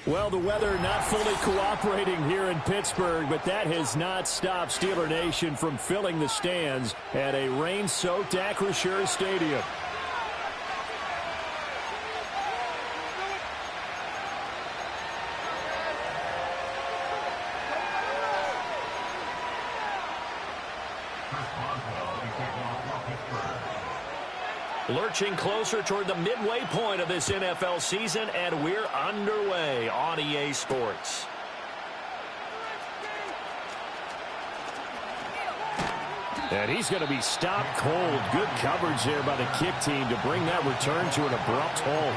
Well, the weather not fully cooperating here in Pittsburgh, but that has not stopped Steeler Nation from filling the stands at a rain-soaked Acrisure Stadium. Lurching closer toward the midway point of this NFL season, and we're underway on EA Sports. And he's going to be stopped cold. Good coverage there by the kick team to bring that return to an abrupt halt.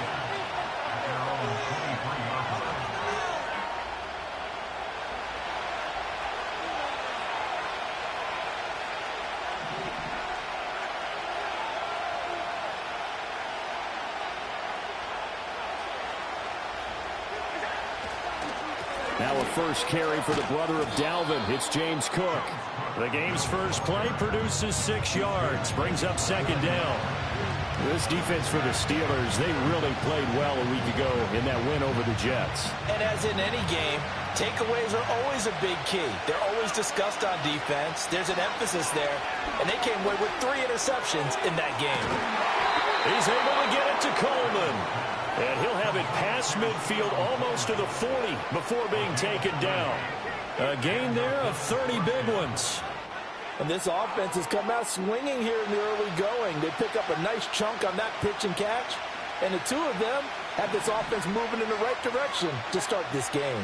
Now a first carry for the brother of Dalvin. It's James Cook. The game's first play produces 6 yards. Brings up second down. This defense for the Steelers, they really played well a week ago in that win over the Jets. And as in any game, takeaways are always a big key. They're always discussed on defense. There's an emphasis there. And they came away with 3 interceptions in that game. He's able to get it to Coleman. And he'll have it past midfield almost to the 40 before being taken down. A gain there of 30 big ones. And this offense has come out swinging here in the early going. They pick up a nice chunk on that pitch and catch. And the 2 of them have this offense moving in the right direction to start this game.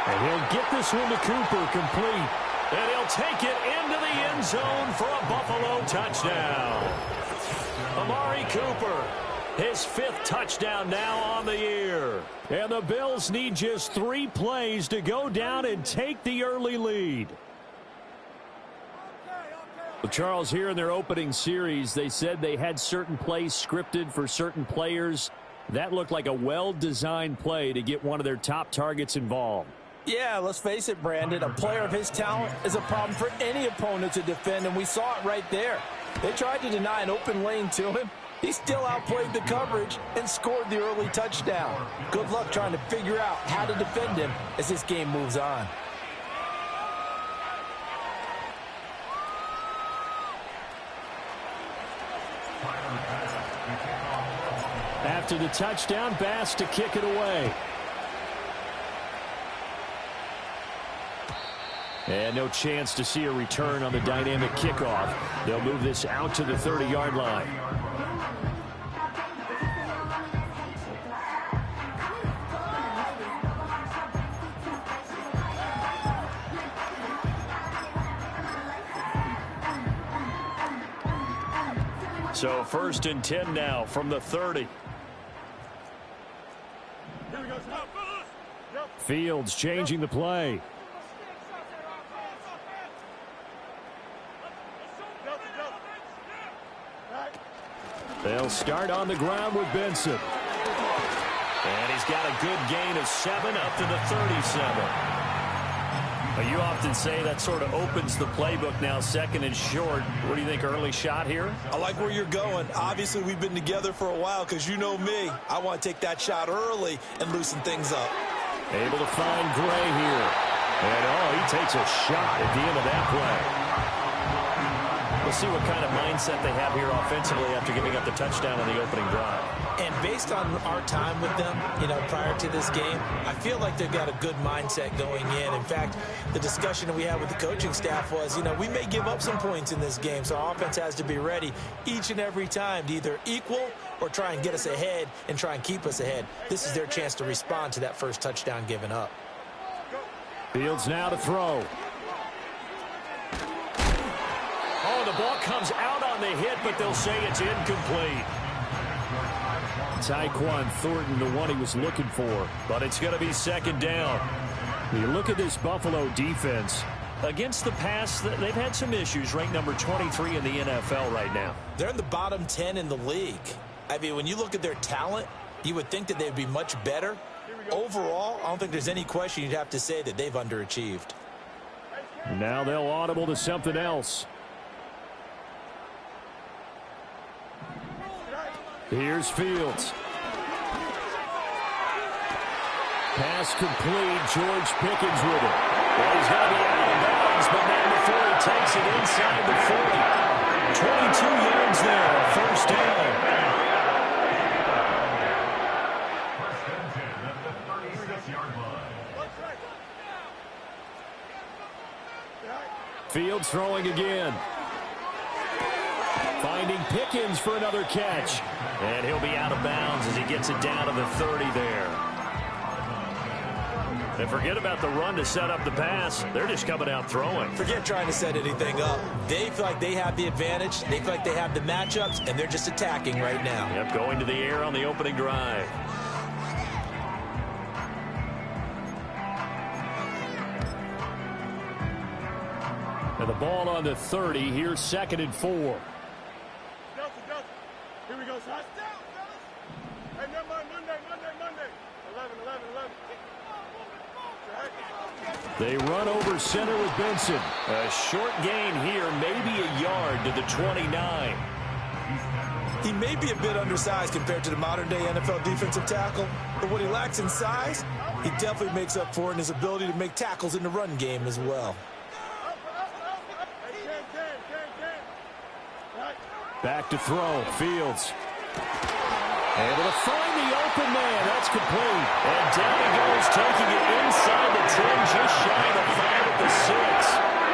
And he'll get this one to Cooper complete. And he'll take it into the end zone for a Buffalo touchdown. Amari Cooper, his 5th touchdown now on the year. And the Bills need just 3 plays to go down and take the early lead. Well, Charles, here in their opening series, they said they had certain plays scripted for certain players. That looked like a well-designed play to get one of their top targets involved. Yeah, let's face it, Brandon. A player of his talent is a problem for any opponent to defend, and we saw it right there. They tried to deny an open lane to him. He still outplayed the coverage and scored the early touchdown. Good luck trying to figure out how to defend him as this game moves on. After the touchdown, Bass to kick it away. And no chance to see a return on the dynamic kickoff. They'll move this out to the 30-yard line. So 1st and 10 now from the 30. Fields changing the play. They'll start on the ground with Benson. And he's got a good gain of 7 up to the 37. Well, you often say that sort of opens the playbook now, 2nd and short. What do you think, early shot here? I like where you're going. Obviously, we've been together for a while because you know me. I want to take that shot early and loosen things up. Able to find Gray here. And, he takes a shot at the end of that play. We'll see what kind of mindset they have here offensively after giving up the touchdown on the opening drive. And based on our time with them, prior to this game, I feel like they've got a good mindset going in. In fact, the discussion that we had with the coaching staff was, we may give up some points in this game, so our offense has to be ready each and every time to either equal or try and get us ahead and try and keep us ahead. This is their chance to respond to that first touchdown given up. Fields now to throw. Oh, the ball comes out on the hit, but they'll say it's incomplete. Tyquan Thornton, the one he was looking for, but it's going to be 2nd down. You look at this Buffalo defense. Against the pass, they've had some issues. Ranked number 23 in the NFL right now. They're in the bottom 10 in the league. I mean, when you look at their talent, you would think that they'd be much better. Overall, I don't think there's any question you'd have to say that they've underachieved. Now they'll audible to something else. Here's Fields. Pass complete. George Pickens with it. Well, he's going to be out of bounds, but not before he takes it inside the 40. 22 yards there, first down. Fields throwing again. Finding Pickens for another catch. And he'll be out of bounds as he gets it down to the 30 there. And forget about the run to set up the pass. They're just coming out throwing. Forget trying to set anything up. They feel like they have the advantage. They feel like they have the matchups, and they're just attacking right now. Yep, going to the air on the opening drive. And the ball on the 30. Here's 2nd and 4. Here we go, son. Hey, never mind. Monday. 11. They run over center with Benson. A short gain here, maybe a yard to the 29. He may be a bit undersized compared to the modern-day NFL defensive tackle, but what he lacks in size, he definitely makes up for in his ability to make tackles in the run game as well. Back to throw. Fields. Able to find the open man. That's complete. And down he goes, taking it inside the 10, just shy of the 5 at the 6.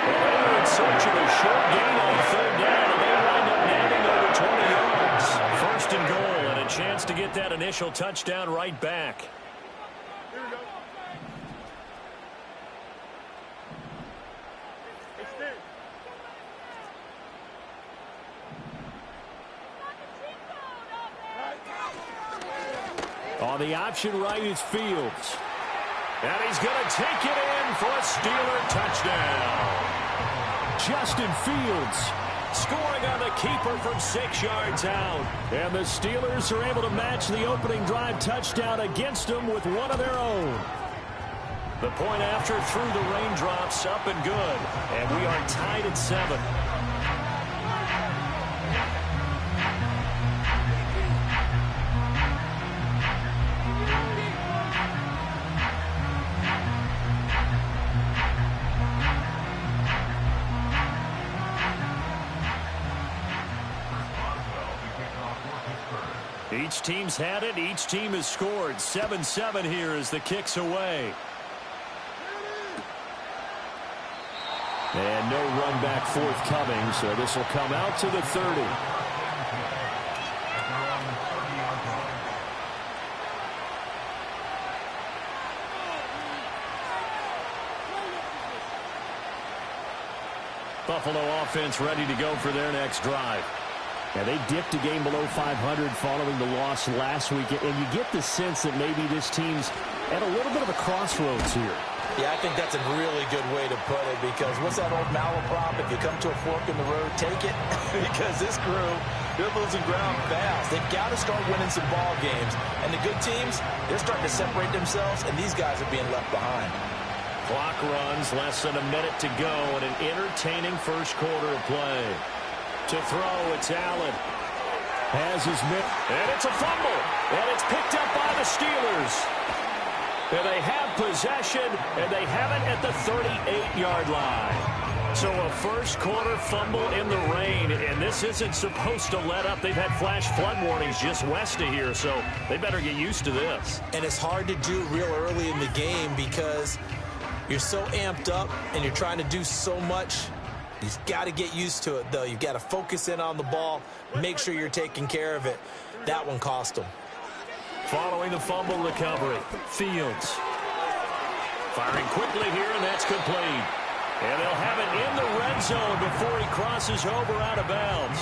Well, they were in search of a short gain on 3rd down, and they wind up nabbing over 20 yards. 1st and goal, and a chance to get that initial touchdown right back. Here we go. Extend. On the option right is Fields. And he's going to take it in for a Steeler touchdown. Justin Fields scoring on the keeper from 6 yards out. And the Steelers are able to match the opening drive touchdown against them with one of their own. The point after through the raindrops, up and good. And we are tied at 7. Each team's had it. Each team has scored. 7-7 here as the kick's away. And no run back forthcoming, so this will come out to the 30. Buffalo offense ready to go for their next drive. And they dipped a game below 500 following the loss last week. And you get the sense that maybe this team's at a little bit of a crossroads here. Yeah, I think that's a really good way to put it, because what's that old malaprop? If you come to a fork in the road, take it. Because this crew, they're losing ground fast. They've got to start winning some ball games. And the good teams, they're starting to separate themselves, and these guys are being left behind. Clock runs, less than a minute to go, and an entertaining first quarter of play. To throw, it's Allen. Has his mitt, and it's a fumble. And it's picked up by the Steelers. And they have possession, and they have it at the 38-yard line. So a first quarter fumble in the rain, and this isn't supposed to let up. They've had flash flood warnings just west of here, so they better get used to this. And it's hard to do real early in the game because you're so amped up and you're trying to do so much. You've got to get used to it, though. You've got to focus in on the ball, make sure you're taking care of it. That one cost them. Following the fumble recovery, Fields. Firing quickly here, and that's complete. And they'll have it in the red zone before he crosses over out of bounds.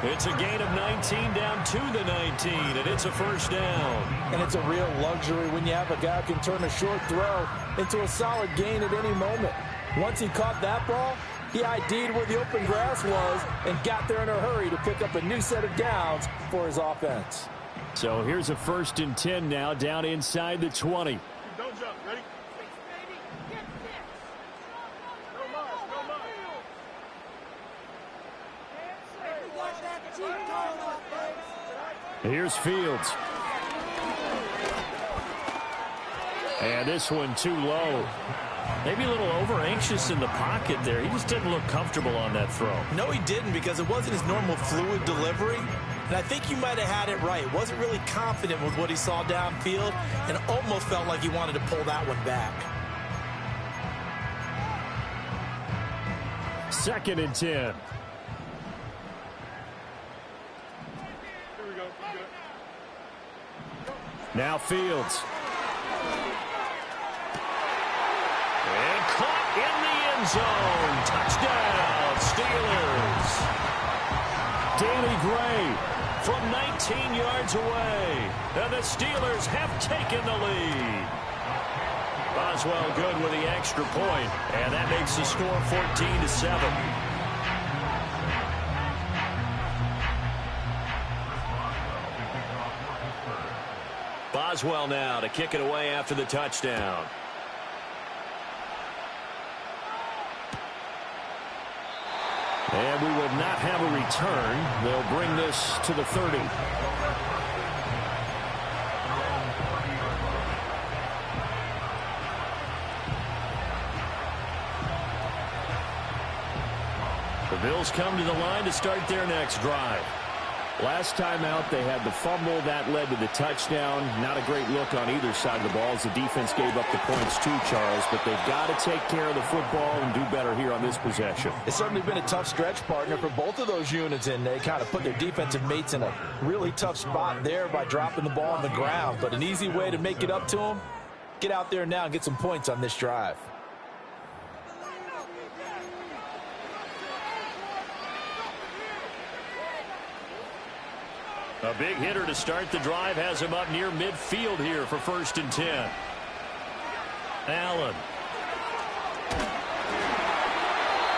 It's a gain of 19 down to the 19, and it's a first down. And it's a real luxury when you have a guy who can turn a short throw into a solid gain at any moment. Once he caught that ball, he ID'd where the open grass was and got there in a hurry to pick up a new set of downs for his offense. So here's a 1st and 10 now, down inside the 20. Don't jump. Ready? Here's Fields. And this one too low. Maybe a little over-anxious in the pocket there. He just didn't look comfortable on that throw. No, he didn't, because it wasn't his normal fluid delivery. And I think you might have had it right. Wasn't really confident with what he saw downfield and almost felt like he wanted to pull that one back. 2nd and 10. Here we go. Now Fields. And caught in the end zone. Touchdown, Steelers. Daily Gray from 19 yards away. And the Steelers have taken the lead. Boswell good with the extra point, and that makes the score 14-7. Boswell now to kick it away after the touchdown. And we will not have a return. They'll bring this to the 30. The Bills come to the line to start their next drive. Last time out, they had the fumble. That led to the touchdown. Not a great look on either side of the ball as the defense gave up the points too, Charles. But they've got to take care of the football and do better here on this possession. It's certainly been a tough stretch, partner, for both of those units, and they kind of put their defensive mates in a really tough spot there by dropping the ball on the ground. But an easy way to make it up to them, get out there now and get some points on this drive. A big hitter to start the drive has him up near midfield here for 1st and 10. Allen.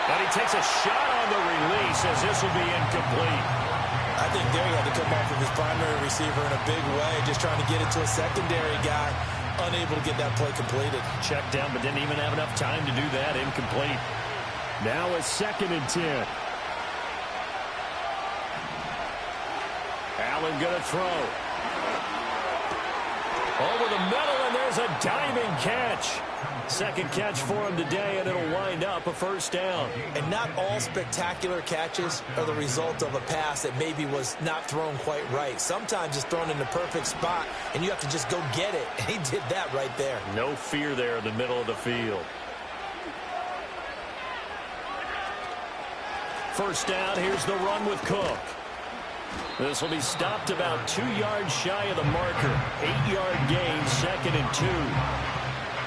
And he takes a shot on the release as this will be incomplete. I think there he had to come off of his primary receiver in a big way, just trying to get it to a secondary guy, unable to get that play completed. Checked down, but didn't even have enough time to do that. Incomplete. Now a 2nd and 10. Allen going to throw. Over the middle, and there's a diving catch. Second catch for him today, and it'll wind up a 1st down. And not all spectacular catches are the result of a pass that maybe was not thrown quite right. Sometimes it's thrown in the perfect spot, and you have to just go get it. And he did that right there. No fear there in the middle of the field. 1st down, here's the run with Cook. This will be stopped about 2 yards shy of the marker. 8-yard gain, 2nd and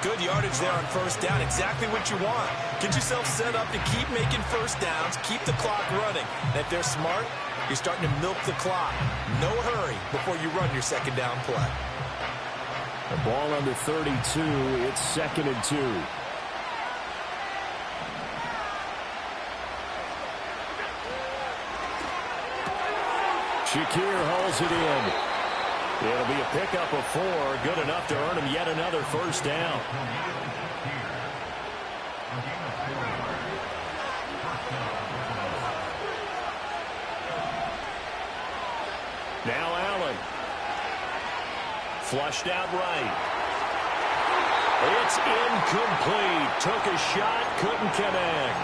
2. Good yardage there on 1st down. Exactly what you want. Get yourself set up to keep making 1st downs, keep the clock running. And if they're smart, you're starting to milk the clock. No hurry before you run your 2nd down play. The ball under 32. It's 2nd and 2. Shakir hauls it in. It'll be a pickup of 4, good enough to earn him yet another 1st down. Now Allen. Flushed out right. It's incomplete. Took a shot, couldn't connect.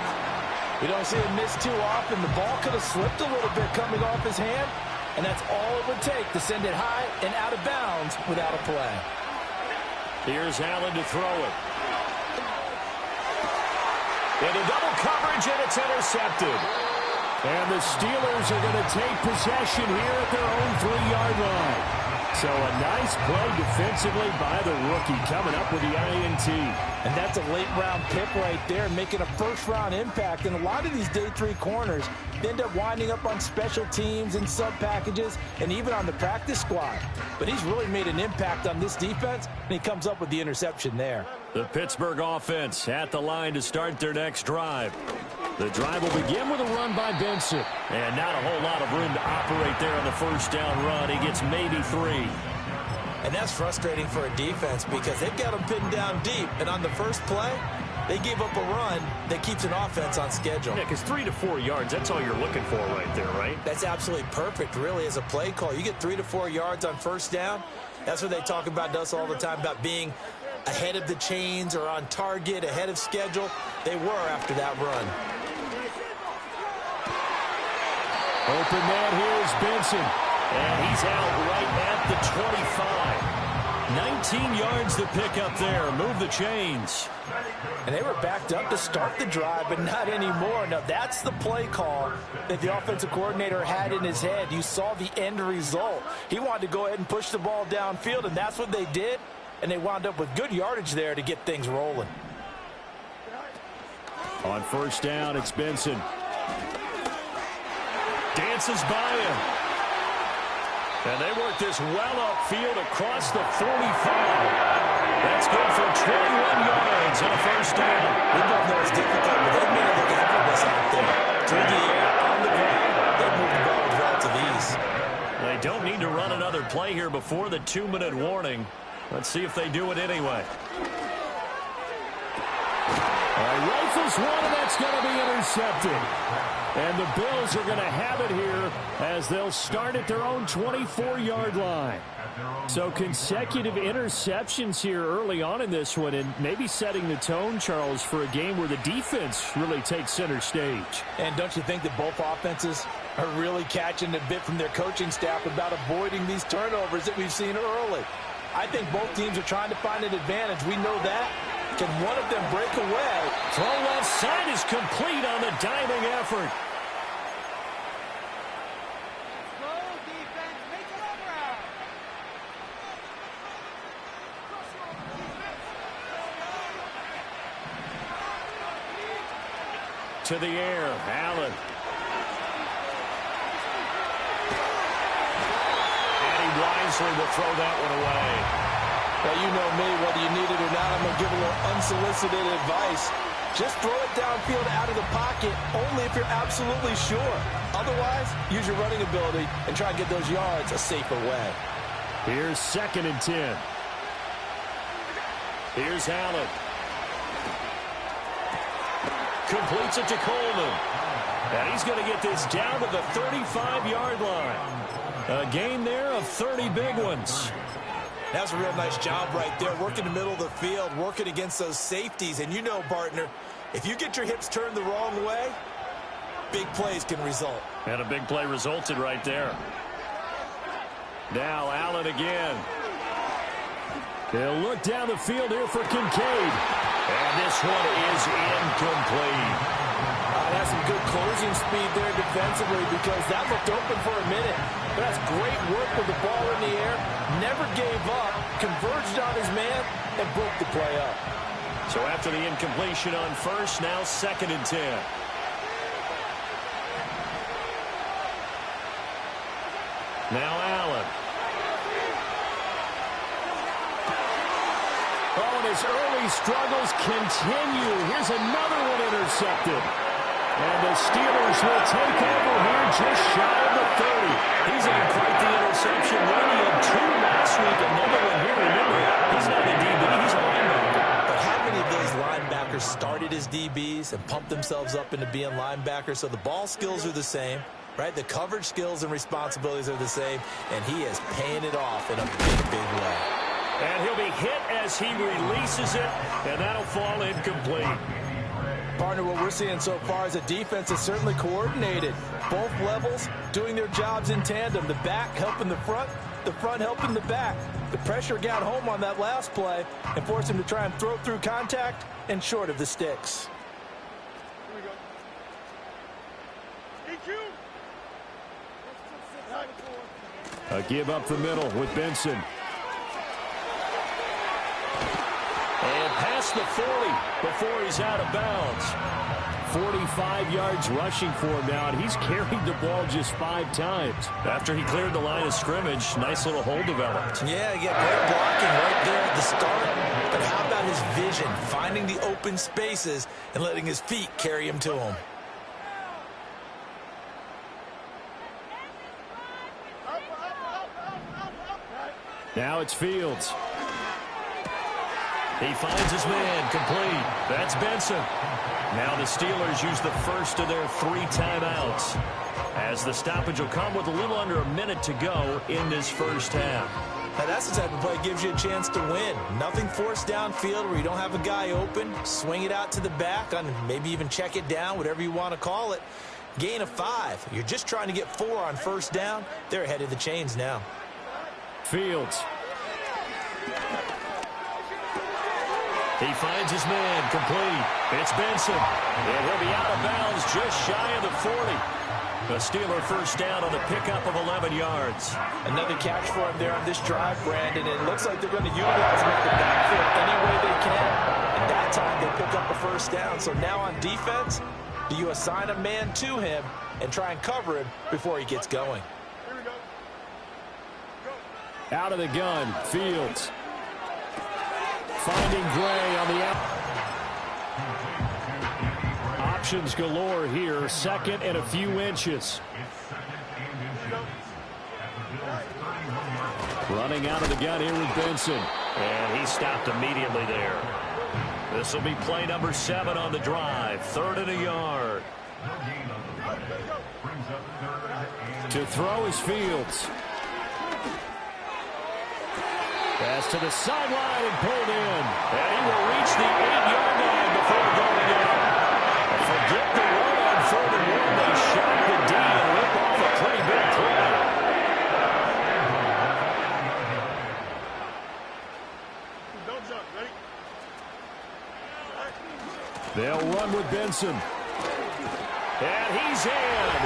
We don't see him miss too often. The ball could have slipped a little bit coming off his hand. And that's all it would take to send it high and out of bounds without a play. Here's Allen to throw it. Into double coverage, and it's intercepted. And the Steelers are going to take possession here at their own 3-yard line. So a nice play defensively by the rookie coming up with the INT. And that's a late-round pick right there, making a first-round impact. And a lot of these day 3 corners end up winding up on special teams and sub-packages and even on the practice squad. But he's really made an impact on this defense, and he comes up with the interception there. The Pittsburgh offense at the line to start their next drive. The drive will begin with a run by Benson. And not a whole lot of room to operate there on the 1st down run. He gets maybe 3. And that's frustrating for a defense because they've got him pinned down deep. And on the first play, they gave up a run that keeps an offense on schedule. Yeah, because 3 to 4 yards, that's all you're looking for right there, right? That's absolutely perfect, really, as a play call. You get 3 to 4 yards on 1st down. That's what they talk about to us all the time, about being ahead of the chains or on target, ahead of schedule. They were after that run. Open man here is Benson. And he's out right at the 25. 19 yards to pick up there. Move the chains. And they were backed up to start the drive, but not anymore. Now, that's the play call that the offensive coordinator had in his head. You saw the end result. He wanted to go ahead and push the ball downfield, and that's what they did. And they wound up with good yardage there to get things rolling. On first down, it's Benson. Dances by him. And they work this well upfield across the 45. That's good for 21 yards on a first down. We both know it's difficult, but they've made it look effortless out there. Through the air, on the ground, they move the ball with relative ease. They don't need to run another play here before the 2-minute warning. Let's see if they do it anyway. Rifles one, and that's going to be intercepted. And the Bills are going to have it here as they'll start at their own 24-yard line. So consecutive interceptions here early on in this one, and maybe setting the tone, Charles, for a game where the defense really takes center stage. And don't you think that both offenses are really catching a bit from their coaching staff about avoiding these turnovers that we've seen early? I think both teams are trying to find an advantage. We know that. Can one of them break away? Throw left side is complete on the diving effort. To the air, Allen. And he wisely will throw that one away. Well, you know me, whether you need it or not, I'm going to give a little unsolicited advice. Just throw it downfield out of the pocket, only if you're absolutely sure. Otherwise, use your running ability and try to get those yards a safer way. Here's 2nd and 10. Here's Allen. Completes it to Coleman. And he's going to get this down to the 35-yard line. A gain there of 30 big ones. That's a real nice job right there, working the middle of the field, working against those safeties. And you know, partner, if you get your hips turned the wrong way, big plays can result. And a big play resulted right there. Now Allen again. They'll look down the field here for Kincaid. And this one is incomplete. That's some good closing speed there defensively because that looked open for a minute. But that's great work with the ball in the air. Never gave up, converged on his man, and broke the play up. So after the incompletion on first, now 2nd and 10. Now Allen. Oh, and his early struggles continue. Here's another one intercepted. And the Steelers will take over here just shy of the 30. He's had quite the interception. He had 2 last week. Another one here. Remember, he's not a DB. He's a linebacker. But how many of those linebackers started as DBs and pumped themselves up into being linebackers? So the ball skills are the same, right? The coverage skills and responsibilities are the same. And he is paying it off in a big, big way. And he'll be hit as he releases it, and that'll fall incomplete. Partner, what we're seeing so far is a defense that's certainly coordinated. Both levels doing their jobs in tandem. The back helping the front helping the back. The pressure got home on that last play and forced him to try and throw through contact and short of the sticks. Here we go. A give up the middle with Benson. And past the 40 before he's out of bounds. 45 yards rushing for him now, and he's carried the ball just 5 times. After he cleared the line of scrimmage, nice little hole developed. Yeah, great blocking right there at the start. But how about his vision, finding the open spaces and letting his feet carry him to him? Now it's Fields. He finds his man, complete. That's Benson. Now the Steelers use the first of their 3 timeouts, as the stoppage will come with a little under a minute to go in this first half. Now, that's the type of play that gives you a chance to win. Nothing forced downfield where you don't have a guy open. Swing it out to the back, on maybe even check it down, whatever you want to call it. Gain of 5. You're just trying to get 4 on first down. They're ahead of the chains now. Fields. He finds his man, complete. It's Benson. And he'll be out of bounds just shy of the 40. A Steeler first down on the pickup of 11 yards. Another catch for him there on this drive, Brandon. It looks like they're going to utilize him at the backfield any way they can. And that time they pick up a first down. So now on defense, do you assign a man to him and try and cover him before he gets going? Here we go. Out of the gun, Fields. Finding Gray on the out. Options galore here. Second and a few inches. Running out of the gun here with Benson. And he stopped immediately there. This will be play number 7 on the drive. 3rd and a yard. To throw is Fields. Pass to the sideline and pulled in. And he will reach the 8-yard line before going in. Forget the run on 3rd and 1. They shock the D and rip off a pretty big play. Don't jump. Ready? They'll run with Benson. And he's in.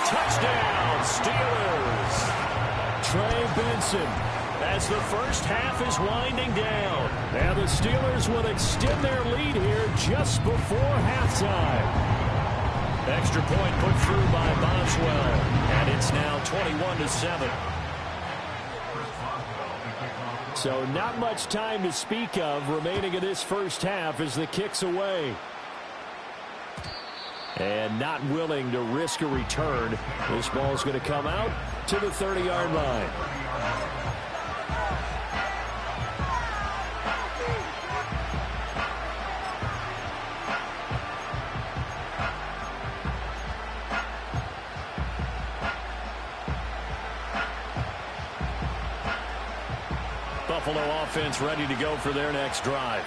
Touchdown, Steelers. Trey Benson. As the first half is winding down. And the Steelers will extend their lead here just before halftime. Extra point put through by Boswell. And it's now 21-7. So not much time to speak of remaining in this first half as the kick's away. And not willing to risk a return. This ball's going to come out to the 30-yard line. Buffalo offense ready to go for their next drive.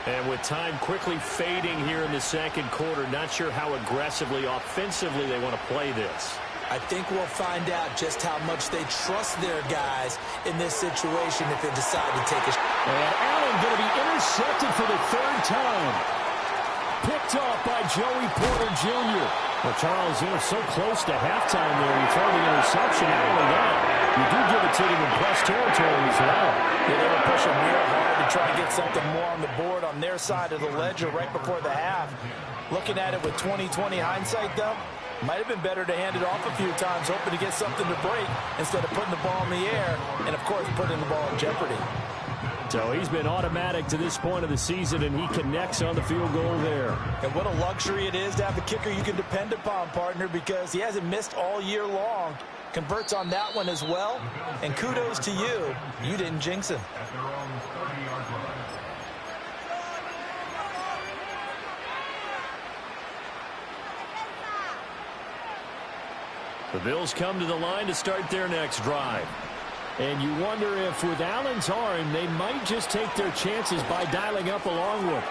And with time quickly fading here in the second quarter, not sure how aggressively, offensively they want to play this. I think we'll find out just how much they trust their guys in this situation if they decide to take a shot. And Allen going to be intercepted for the 3rd time. Picked off by Joey Porter Jr. Well, Charles, they're so close to halftime there. You throw the interception. Not only that, you do give it to them in press territory as well. Yeah, they were pushing real hard to try and get something more on the board on their side of the ledger right before the half. Looking at it with 20/20 hindsight, though, might have been better to hand it off a few times, hoping to get something to break instead of putting the ball in the air and, of course, putting the ball in jeopardy. So he's been automatic to this point of the season, and he connects on the field goal there. And what a luxury it is to have a kicker you can depend upon, partner, because he hasn't missed all year long. Converts on that one as well. And kudos to you. You didn't jinx him. The Bills come to the line to start their next drive. And you wonder if with Allen's arm, they might just take their chances by dialing up along with.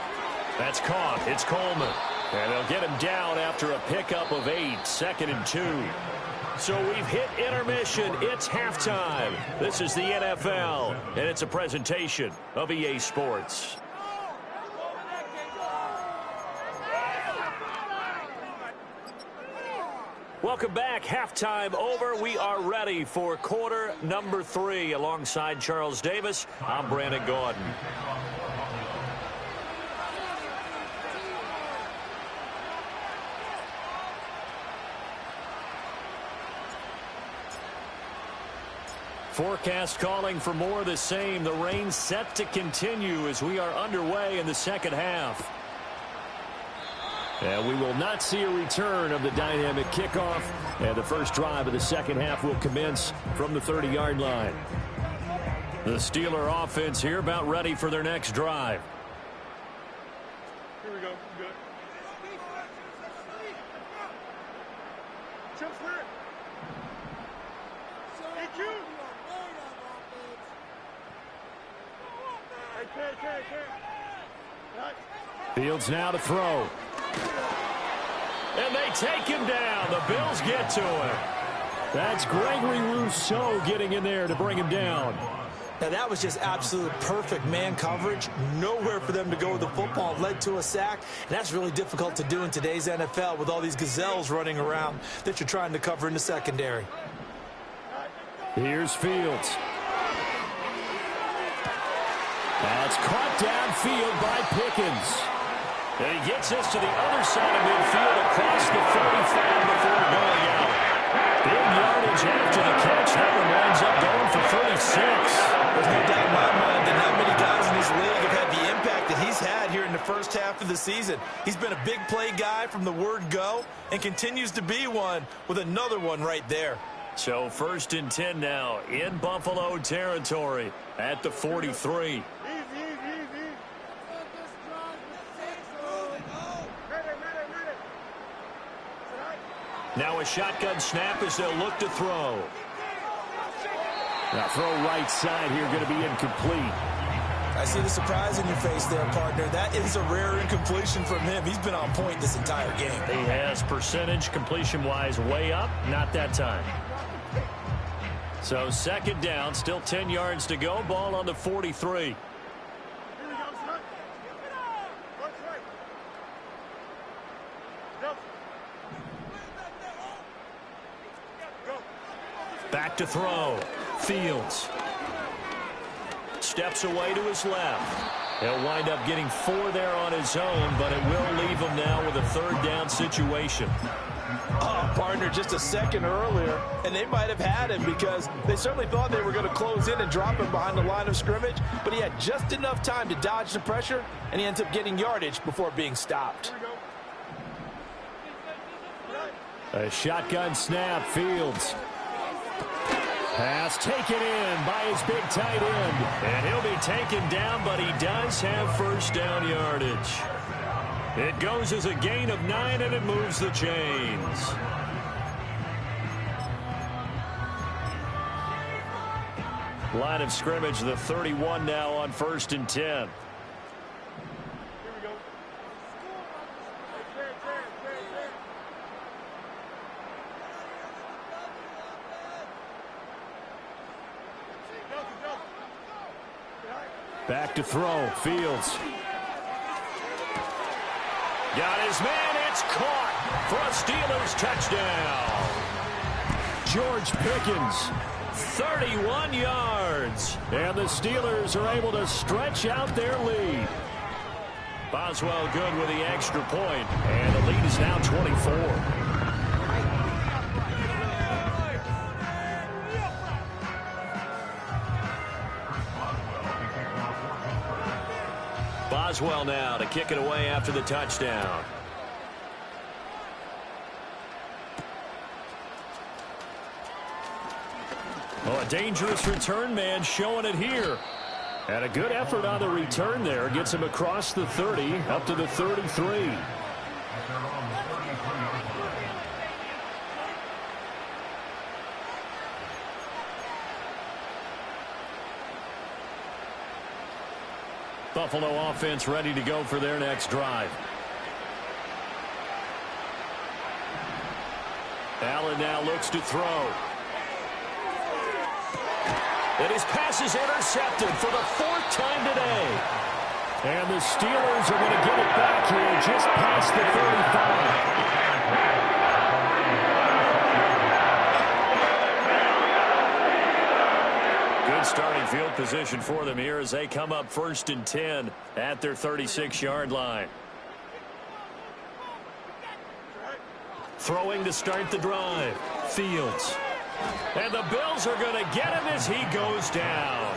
That's caught. It's Coleman. And they'll get him down after a pickup of 8, 2nd and 2. So we've hit intermission. It's halftime. This is the NFL, and it's a presentation of EA Sports. Welcome back. Halftime over. We are ready for quarter number 3. Alongside Charles Davis, I'm Brandon Gordon. Forecast calling for more of the same. The rain set to continue as we are underway in the second half. And we will not see a return of the dynamic kickoff. And the first drive of the second half will commence from the 30-yard line. The Steeler offense here about ready for their next drive. Here we go. Good. Chip clear. EQ. Fields now to throw. And they take him down. The Bills get to him. That's Gregory Rousseau getting in there to bring him down. Now, that was just absolute perfect man coverage. Nowhere for them to go with the football. Led to a sack. And that's really difficult to do in today's NFL with all these gazelles running around that you're trying to cover in the secondary. Here's Fields. That's caught downfield by Pickens. And he gets us to the other side of midfield across the 45 before going out. Big yardage after the catch. That one winds up going for 36. There's no doubt in my mind that not many guys in this league have had the impact that he's had here in the first half of the season. He's been a big play guy from the word go and continues to be one with another one right there. So 1st and 10 now in Buffalo territory at the 43. Now a shotgun snap as they'll look to throw. Now throw right side here, going to be incomplete. I see the surprise in your face there, partner. That is a rare incompletion from him. He's been on point this entire game. He has percentage completion-wise way up, not that time. So 2nd down, still 10 yards to go. Ball on the 43. Back to throw. Fields. Steps away to his left. He'll wind up getting 4 there on his own, but it will leave him now with a 3rd down situation. Oh, partner, just a second earlier, and they might have had him because they certainly thought they were going to close in and drop him behind the line of scrimmage, but he had just enough time to dodge the pressure, and he ends up getting yardage before being stopped. A shotgun snap. Fields. Pass taken in by his big tight end. And he'll be taken down, but he does have 1st down yardage. It goes as a gain of 9, and it moves the chains. Line of scrimmage, the 31 now on 1st and 10. Back to throw. Fields. Got his man. It's caught for a Steelers touchdown. George Pickens, 31 yards. And the Steelers are able to stretch out their lead. Boswell good with the extra point. And the lead is now 24. Boswell now to kick it away after the touchdown. Oh, a dangerous return man showing it here. And a good effort on the return there. Gets him across the 30 up to the 33. Buffalo offense ready to go for their next drive. Allen now looks to throw. And his pass is intercepted for the 4th time today. And the Steelers are going to get it back here just past the 35. Good starting field position for them here as they come up 1st and 10 at their 36-yard line. Throwing to start the drive. Fields. And the Bills are going to get him as he goes down.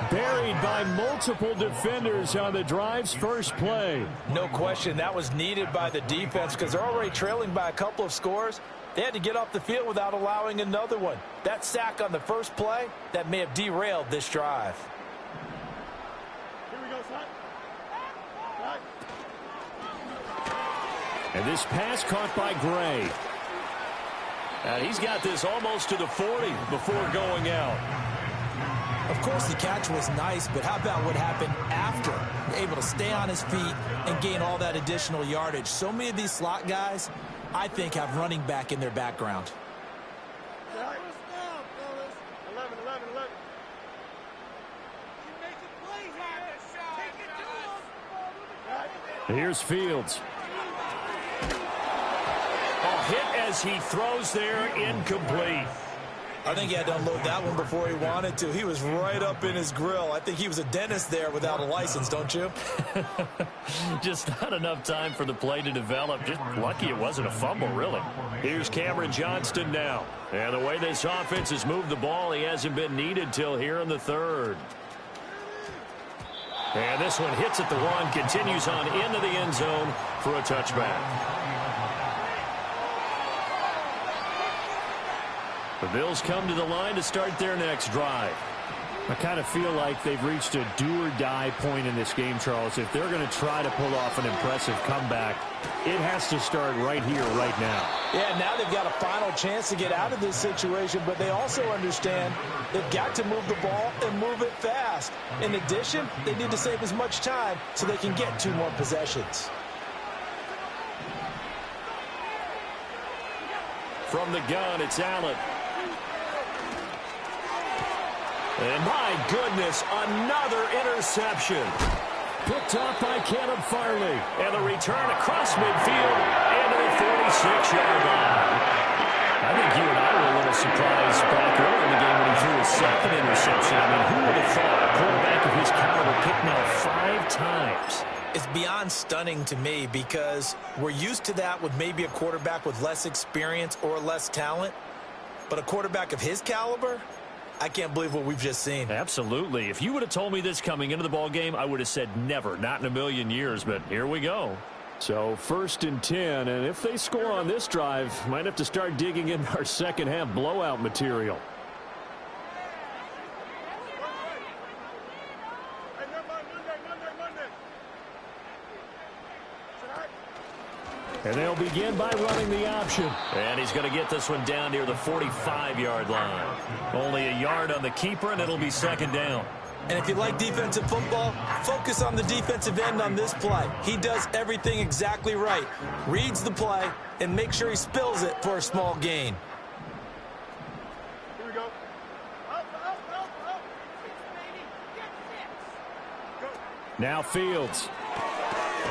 Buried by multiple defenders on the drive's first play. No question, that was needed by the defense because they're already trailing by a couple of scores. They had to get off the field without allowing another one. That sack on the first play, that may have derailed this drive. Here we go, son. And this pass caught by Gray. And he's got this almost to the 40 before going out. Of course, the catch was nice, but how about what happened after? Able to stay on his feet and gain all that additional yardage. So many of these slot guys, I think, have running back in their background. 11, 11, 11. Here's Fields. A hit as he throws there, incomplete. I think he had to unload that one before he wanted to. He was right up in his grill. I think he was a dentist there without a license, don't you? Just not enough time for the play to develop. Just lucky it wasn't a fumble, really. Here's Cameron Johnston now. And the way this offense has moved the ball, he hasn't been needed till here in the third. And this one hits at the one, continues on into the end zone for a touchback. The Bills come to the line to start their next drive. I kind of feel like they've reached a do-or-die point in this game, Charles. If they're going to try to pull off an impressive comeback, it has to start right here, right now. Yeah, now they've got a final chance to get out of this situation, but they also understand they've got to move the ball and move it fast. In addition, they need to save as much time so they can get 2 more possessions. From the gun, it's Allen. And my goodness, another interception. Picked off by Caleb Farley. And the return across midfield into the 46-yard line. I think you and I were a little surprised back early in the game when he threw his second interception. I mean, who would have thought a quarterback of his caliber picked now 5 times? It's beyond stunning to me because we're used to that with maybe a quarterback with less experience or less talent. But a quarterback of his caliber, I can't believe what we've just seen. Absolutely. If you would have told me this coming into the ball game, I would have said never, not in a million years. But here we go. So 1st and 10, and if they score on this drive, might have to start digging in our second half blowout material. And they'll begin by running the option. And he's going to get this one down near the 45-yard line. Only a yard on the keeper, and it'll be second down. And if you like defensive football, focus on the defensive end on this play. He does everything exactly right. Reads the play and makes sure he spills it for a small gain. Here we go. Up. Go. Now Fields.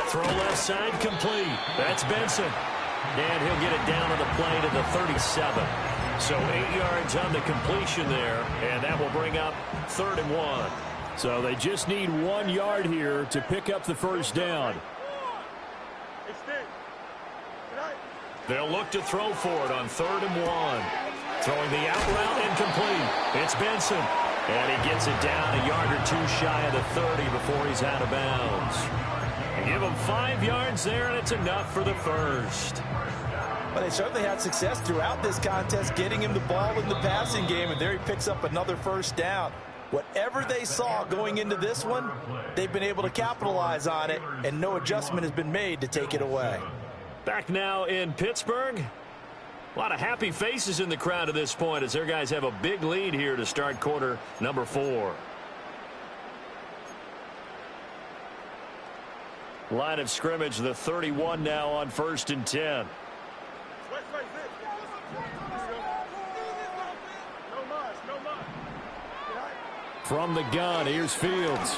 Throw left side complete. That's Benson. And he'll get it down on the play to the 37. So 8 yards on the completion there. And that will bring up 3rd and 1. So they just need 1 yard here to pick up the first down. They'll look to throw for it on 3rd and 1. Throwing the out route incomplete. It's Benson. And he gets it down a yard or 2 shy of the 30 before he's out of bounds. Give him 5 yards there, and it's enough for the first. Well, they certainly had success throughout this contest, getting him the ball in the passing game, and there he picks up another first down. Whatever they saw going into this one, they've been able to capitalize on it, and no adjustment has been made to take it away. Back now in Pittsburgh. A lot of happy faces in the crowd at this point as their guys have a big lead here to start quarter number 4. Line of scrimmage, the 31 now on 1st and 10. From the gun, here's Fields.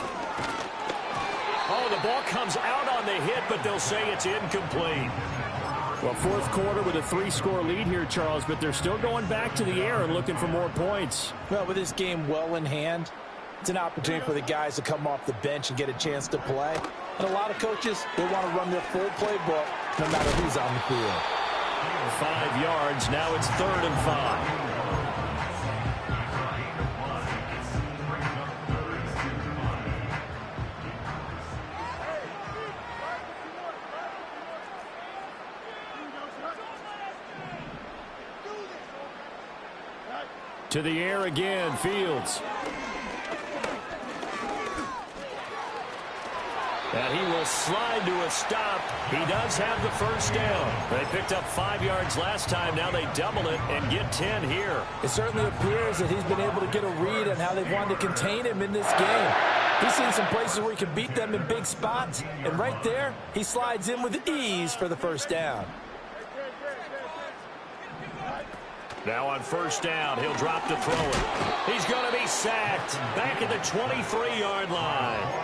Oh, the ball comes out on the hit, but they'll say it's incomplete. Well, 4th quarter with a 3-score lead here, Charles, but they're still going back to the air and looking for more points. Well, with this game well in hand, it's an opportunity for the guys to come off the bench and get a chance to play. And a lot of coaches, they want to run their full playbook no matter who's on the field. 5 yards. Now it's 3rd and 5. To the air again, Fields. And he will slide to a stop. He does have the first down. They picked up 5 yards last time. Now they double it and get 10 here. It certainly appears that he's been able to get a read on how they've wanted to contain him in this game. He's seen some places where he can beat them in big spots. And right there, he slides in with ease for the first down. Now on first down, he'll drop to throw it. He's going to be sacked back at the 23-yard line.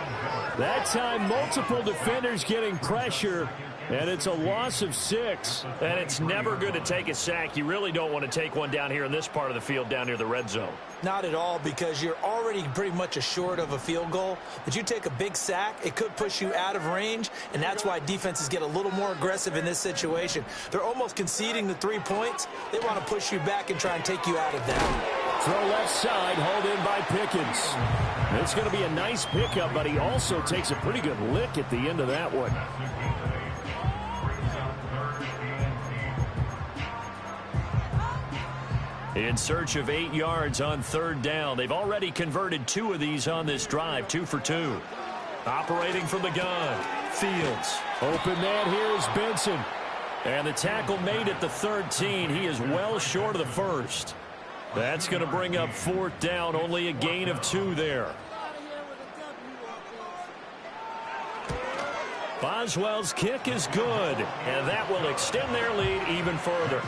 That time, multiple defenders getting pressure, and it's a loss of 6. And it's never good to take a sack. You really don't want to take one down here in this part of the field down near the red zone. Not at all, because you're already pretty much assured of a field goal. But you take a big sack, it could push you out of range, and that's why defenses get a little more aggressive in this situation. They're almost conceding the 3 points. They want to push you back and try and take you out of that. Throw left side, hauled in by Pickens. It's going to be a nice pickup, but he also takes a pretty good lick at the end of that one. In search of 8 yards on third down. They've already converted 2 of these on this drive, 2 for 2. Operating from the gun, Fields. Open man here is Benson. And the tackle made at the 13. He is well short of the first. That's going to bring up fourth down, only a gain of 2 there. Boswell's kick is good, and that will extend their lead even further.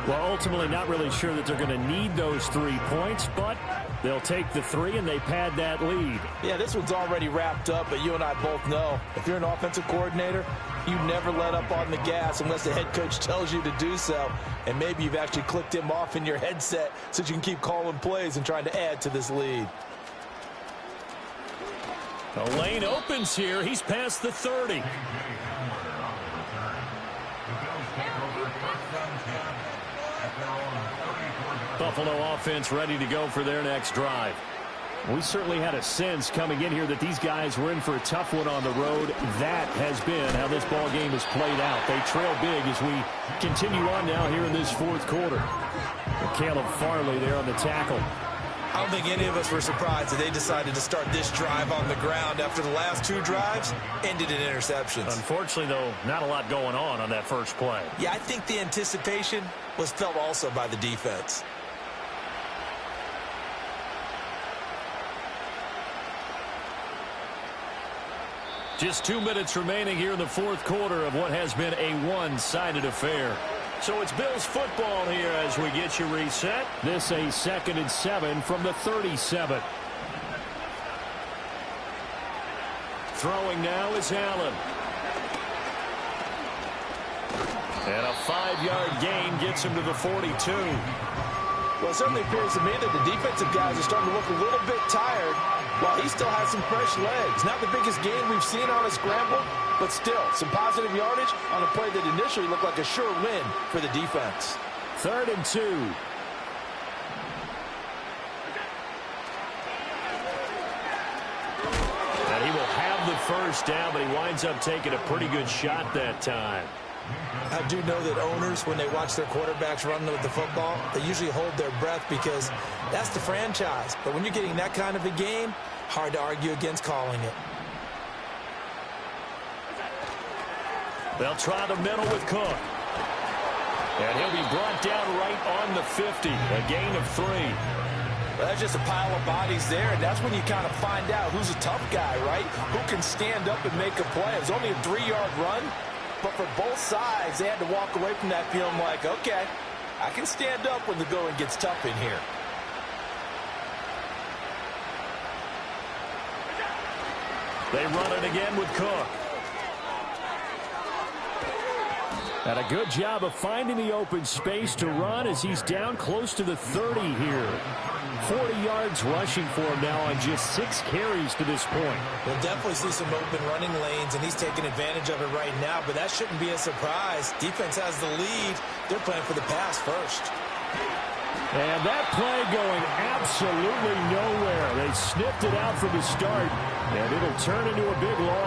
Well, ultimately not really sure that they're going to need those 3 points, but they'll take the 3 and they pad that lead. Yeah, this one's already wrapped up, but you and I both know if you're an offensive coordinator, you never let up on the gas unless the head coach tells you to do so. And maybe you've actually clicked him off in your headset so you can keep calling plays and trying to add to this lead. The lane opens here. He's past the 30. Buffalo offense ready to go for their next drive. We certainly had a sense coming in here that these guys were in for a tough one on the road. That has been how this ball game has played out. They trail big as we continue on now here in this fourth quarter. Caleb Farley there on the tackle. I don't think any of us were surprised that they decided to start this drive on the ground after the last 2 drives ended in interceptions. Unfortunately, though, not a lot going on that first play. Yeah, I think the anticipation was felt also by the defense. Just 2 minutes remaining here in the fourth quarter of what has been a one-sided affair. So it's Bills football here as we get you reset. This a 2nd and 7 from the 37. Throwing now is Allen. And a 5-yard gain gets him to the 42. Well, it certainly appears to me that the defensive guys are starting to look a little bit tired while he still has some fresh legs. Not the biggest gain we've seen on a scramble, but still some positive yardage on a play that initially looked like a sure win for the defense. 3rd and 2. And he will have the first down, but he winds up taking a pretty good shot that time. I do know that owners, when they watch their quarterbacks run with the football, they usually hold their breath because that's the franchise. But when you're getting that kind of a game, hard to argue against calling it. They'll try the middle with Cook. And he'll be brought down right on the 50, a gain of 3. Well, that's just a pile of bodies there, and that's when you kind of find out who's a tough guy, right? Who can stand up and make a play. It was only a 3-yard run. But for both sides, they had to walk away from that feeling like, okay, I can stand up when the going gets tough in here. They run it again with Cook. And a good job of finding the open space to run as he's down close to the 30 here. 40 yards rushing for him now on just 6 carries to this point. We'll definitely see some open running lanes, and he's taking advantage of it right now, but that shouldn't be a surprise. Defense has the lead. They're playing for the pass first. And that play going absolutely nowhere. They sniffed it out from the start, and it'll turn into a big loss.